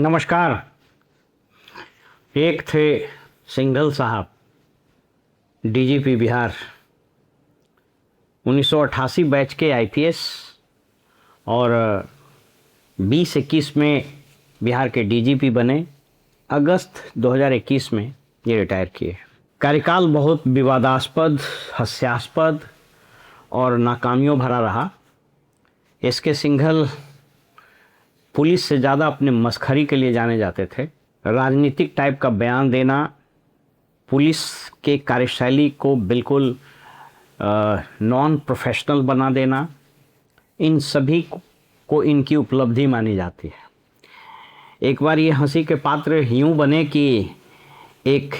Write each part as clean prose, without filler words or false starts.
नमस्कार। एक थे सिंघल साहब, डीजीपी बिहार, 1988 बैच के आईपीएस और 2021 में बिहार के डीजीपी बने। अगस्त 2021 में ये रिटायर किए। कार्यकाल बहुत विवादास्पद, हास्यास्पद और नाकामियों भरा रहा। एसके सिंघल पुलिस से ज़्यादा अपने मस्खरी के लिए जाने जाते थे। राजनीतिक टाइप का बयान देना, पुलिस के कार्यशैली को बिल्कुल नॉन प्रोफेशनल बना देना, इन सभी को इनकी उपलब्धि मानी जाती है। एक बार ये हंसी के पात्र यूँ बने कि एक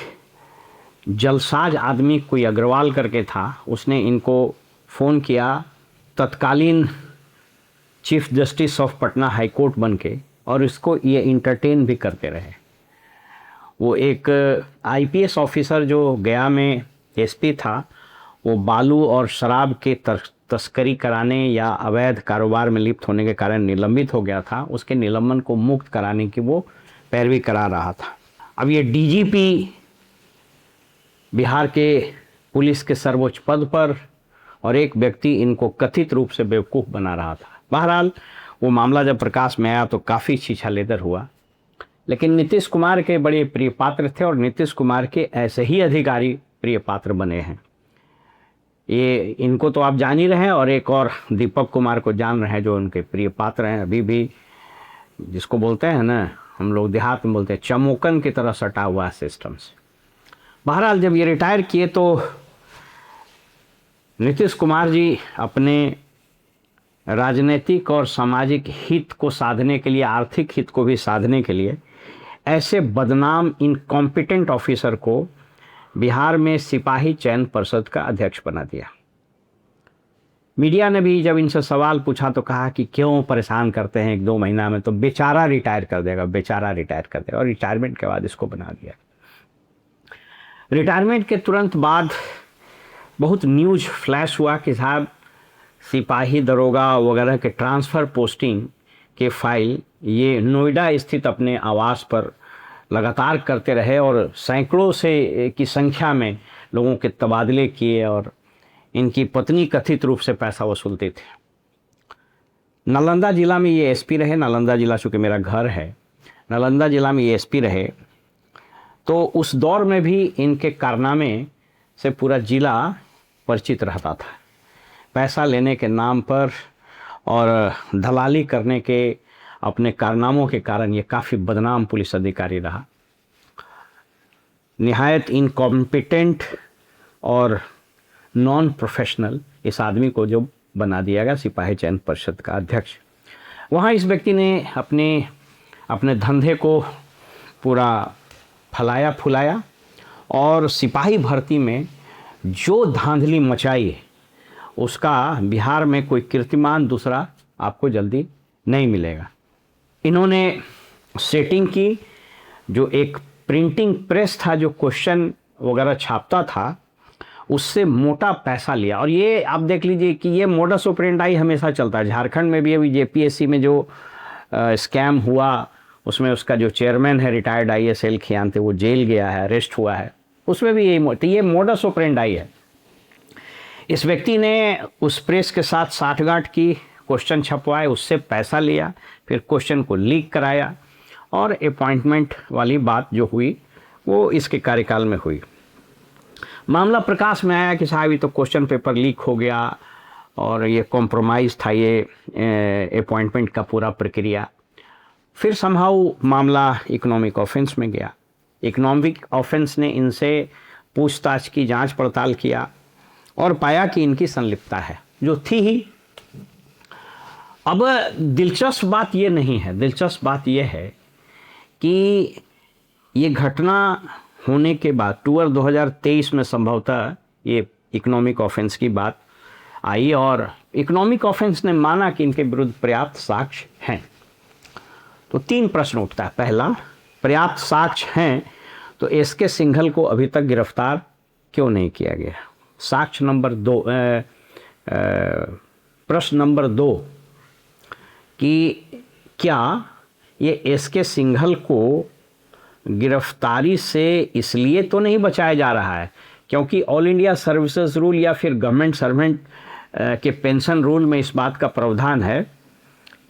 जलसाज आदमी, कोई अग्रवाल करके था, उसने इनको फ़ोन किया तत्कालीन chief justice of Patna high court बन के, और इसको ये इंटरटेन भी करते रहे। वो एक आईपीएस ऑफिसर जो गया में एसपी था, वो बालू और शराब के तस्करी कराने या अवैध कारोबार में लिप्त होने के कारण निलंबित हो गया था। उसके निलंबन को मुक्त कराने की वो पैरवी करा रहा था। अब ये डीजीपी बिहार के पुलिस के सर्वोच्च पद पर, और एक व्यक्ति इनको कथित रूप से बेवकूफ़ बना रहा था। बहरहाल वो मामला जब प्रकाश में आया तो काफ़ी छीछालेदर हुआ, लेकिन नीतीश कुमार के बड़े प्रिय पात्र थे और नीतीश कुमार के ऐसे ही अधिकारी प्रिय पात्र बने हैं। ये इनको तो आप जान ही रहे हैं, और एक और दीपक कुमार को जान रहे हैं जो उनके प्रिय पात्र हैं। अभी भी जिसको बोलते हैं ना, हम लोग देहात में बोलते हैं, चमोकन की तरह सटा हुआ है सिस्टम से। बहरहाल जब ये रिटायर किए तो नीतीश कुमार जी अपने राजनीतिक और सामाजिक हित को साधने के लिए, आर्थिक हित को भी साधने के लिए, ऐसे बदनाम इनकॉम्पिटेंट ऑफिसर को बिहार में सिपाही चयन परिषद का अध्यक्ष बना दिया। मीडिया ने भी जब इनसे सवाल पूछा तो कहा कि क्यों परेशान करते हैं, 1-2 महीना में तो बेचारा रिटायर कर देगा, बेचारा रिटायर कर देगा। और रिटायरमेंट के बाद इसको बना दिया। रिटायरमेंट के तुरंत बाद बहुत न्यूज़ फ्लैश हुआ कि साहब सिपाही दरोगा वगैरह के ट्रांसफ़र पोस्टिंग के फाइल ये नोएडा स्थित अपने आवास पर लगातार करते रहे, और सैकड़ों से की संख्या में लोगों के तबादले किए, और इनकी पत्नी कथित रूप से पैसा वसूलते थे। नालंदा ज़िला में ये एसपी रहे। नालंदा ज़िला चूँकि मेरा घर है, नालंदा ज़िला में ये एसपी रहे, तो उस दौर में भी इनके कारनामे से पूरा ज़िला परिचित रहता था। पैसा लेने के नाम पर और दलाली करने के अपने कारनामों के कारण ये काफ़ी बदनाम पुलिस अधिकारी रहा। निहायत इनकॉम्पिटेंट और नॉन प्रोफेशनल इस आदमी को जो बना दिया गया सिपाही चयन परिषद का अध्यक्ष। वहाँ इस व्यक्ति ने अपने धंधे को पूरा फलाया फुलाया, और सिपाही भर्ती में जो धांधली मचाई उसका बिहार में कोई कीर्तिमान दूसरा आपको जल्दी नहीं मिलेगा। इन्होंने सेटिंग की, जो एक प्रिंटिंग प्रेस था जो क्वेश्चन वगैरह छापता था, उससे मोटा पैसा लिया। और ये आप देख लीजिए कि ये मोडस ऑपरेंडाई हमेशा चलता है। झारखंड में भी अभी जेपीएससी में जो स्कैम हुआ, उसमें उसका जो चेयरमैन है रिटायर्ड आईएएस खियान थे, वो जेल गया है, अरेस्ट हुआ है। उसमें भी ये मोडस ऑपरेंडाई है। इस व्यक्ति ने उस प्रेस के साथ साठगांठ की, क्वेश्चन छपवाए, उससे पैसा लिया, फिर क्वेश्चन को लीक कराया, और अपॉइंटमेंट वाली बात जो हुई वो इसके कार्यकाल में हुई। मामला प्रकाश में आया कि साहब ये तो क्वेश्चन पेपर लीक हो गया, और ये कॉम्प्रोमाइज़ था ये अपॉइंटमेंट का पूरा प्रक्रिया। फिर समहाउ मामला इकोनॉमिक ऑफेंस में गया। इकोनॉमिक ऑफेंस ने इनसे पूछताछ की, जांच पड़ताल किया, और पाया कि इनकी संलिप्तता है, जो थी ही। अब दिलचस्प बात ये नहीं है, दिलचस्प बात ये है कि ये घटना होने के बाद अक्टूबर 2023 में संभवतः ये इकोनॉमिक ऑफेंस की बात आई, और इकोनॉमिक ऑफेंस ने माना कि इनके विरुद्ध पर्याप्त साक्ष्य हैं। तो 3 प्रश्न उठता है। पहला, पर्याप्त साक्ष्य हैं तो एसके सिंघल को अभी तक गिरफ्तार क्यों नहीं किया गया? साक्ष्य नंबर 2, प्रश्न नंबर 2 कि क्या ये एस के सिंघल को गिरफ्तारी से इसलिए तो नहीं बचाया जा रहा है क्योंकि ऑल इंडिया सर्विसेज रूल या फिर गवर्नमेंट सर्वेंट के पेंशन रूल में इस बात का प्रावधान है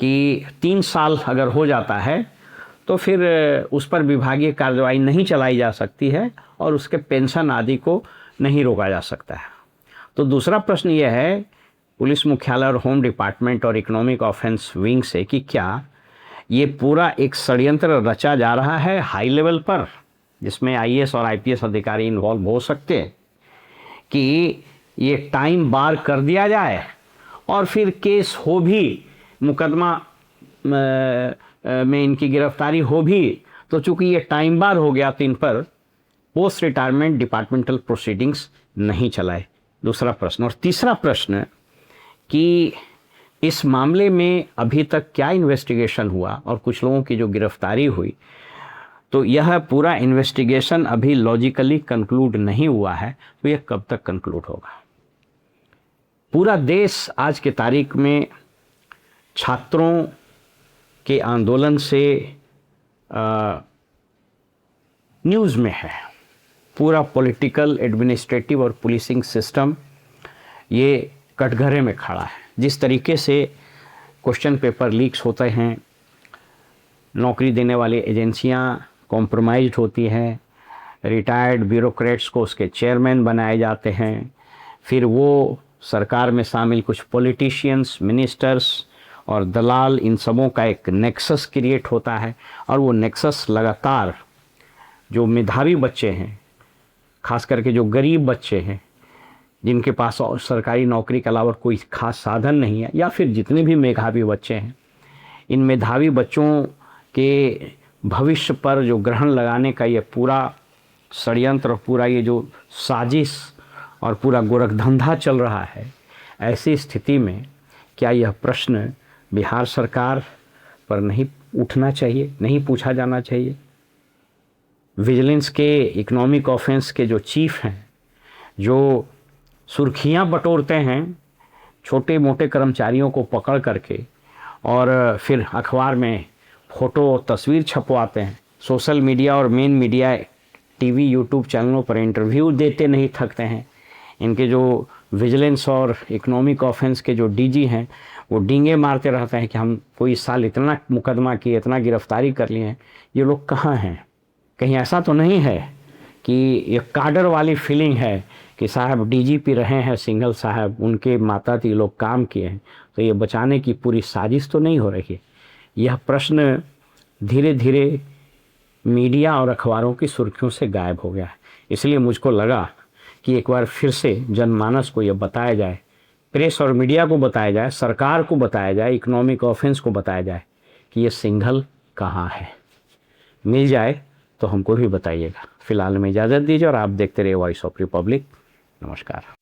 कि 3 साल अगर हो जाता है तो फिर उस पर विभागीय कार्रवाई नहीं चलाई जा सकती है और उसके पेंशन आदि को नहीं रोका जा सकता है। तो दूसरा प्रश्न यह है पुलिस मुख्यालय और होम डिपार्टमेंट और इकोनॉमिक ऑफेंस विंग से कि क्या ये पूरा एक षड्यंत्र रचा जा रहा है हाई लेवल पर जिसमें आईएएस और आईपीएस अधिकारी इन्वॉल्व हो सकते हैं कि ये टाइम बार कर दिया जाए और फिर केस हो भी मुकदमा में इनकी गिरफ्तारी हो भी तो चूंकि ये टाइम बार हो गया तो इन पर पोस्ट रिटायरमेंट डिपार्टमेंटल प्रोसीडिंग्स नहीं चलाए। दूसरा प्रश्न। और तीसरा प्रश्न कि इस मामले में अभी तक क्या इन्वेस्टिगेशन हुआ और कुछ लोगों की जो गिरफ्तारी हुई तो यह पूरा इन्वेस्टिगेशन अभी लॉजिकली कंक्लूड नहीं हुआ है तो यह कब तक कंक्लूड होगा। पूरा देश आज के तारीख में छात्रों के आंदोलन से न्यूज़ में है। पूरा पॉलिटिकल एडमिनिस्ट्रेटिव और पुलिसिंग सिस्टम ये कटघरे में खड़ा है। जिस तरीके से क्वेश्चन पेपर लीक्स होते हैं, नौकरी देने वाली एजेंसियां कॉम्प्रोमाइज्ड होती हैं, रिटायर्ड ब्यूरोक्रेट्स को उसके चेयरमैन बनाए जाते हैं, फिर वो सरकार में शामिल कुछ पॉलिटिशियंस, मिनिस्टर्स और दलाल, इन सबों का एक नेक्सस क्रिएट होता है और वो नेक्सस लगातार जो मेधावी बच्चे हैं, खास करके जो गरीब बच्चे हैं जिनके पास और सरकारी नौकरी के अलावा कोई खास साधन नहीं है, या फिर जितने भी मेधावी बच्चे हैं, इन मेधावी बच्चों के भविष्य पर जो ग्रहण लगाने का ये पूरा षड्यंत्र, पूरा ये जो साजिश और पूरा गोरखधंधा चल रहा है, ऐसी स्थिति में क्या यह प्रश्न बिहार सरकार पर नहीं उठना चाहिए, नहीं पूछा जाना चाहिए? विजिलेंस के इकोनॉमिक ऑफेंस के जो चीफ हैं, जो सुर्खियां बटोरते हैं छोटे मोटे कर्मचारियों को पकड़ करके और फिर अखबार में फ़ोटो और तस्वीर छपवाते हैं, सोशल मीडिया और मेन मीडिया टीवी यूट्यूब चैनलों पर इंटरव्यू देते नहीं थकते हैं। इनके जो विजिलेंस और इकोनॉमिक ऑफेंस के जो डीजी हैं वो डींगे मारते रहते हैं कि हम कोई इस साल इतना मुकदमा किए, इतना गिरफ्तारी कर लिए हैं। ये लोग कहाँ हैं? कहीं ऐसा तो नहीं है कि ये काडर वाली फीलिंग है कि साहब डीजीपी रहे हैं सिंघल साहब, उनके माताती लोग काम किए हैं, तो ये बचाने की पूरी साजिश तो नहीं हो रही है? यह प्रश्न धीरे धीरे मीडिया और अखबारों की सुर्खियों से गायब हो गया है। इसलिए मुझको लगा कि एक बार फिर से जनमानस को यह बताया जाए, प्रेस और मीडिया को बताया जाए, सरकार को बताया जाए, इकोनॉमिक ऑफेंस को बताया जाए कि ये सिंघल कहाँ है। मिल जाए तो हमको भी बताइएगा। फिलहाल में इजाज़त दीजिए और आप देखते रहिए वॉइस ऑफ रिपब्लिक। नमस्कार।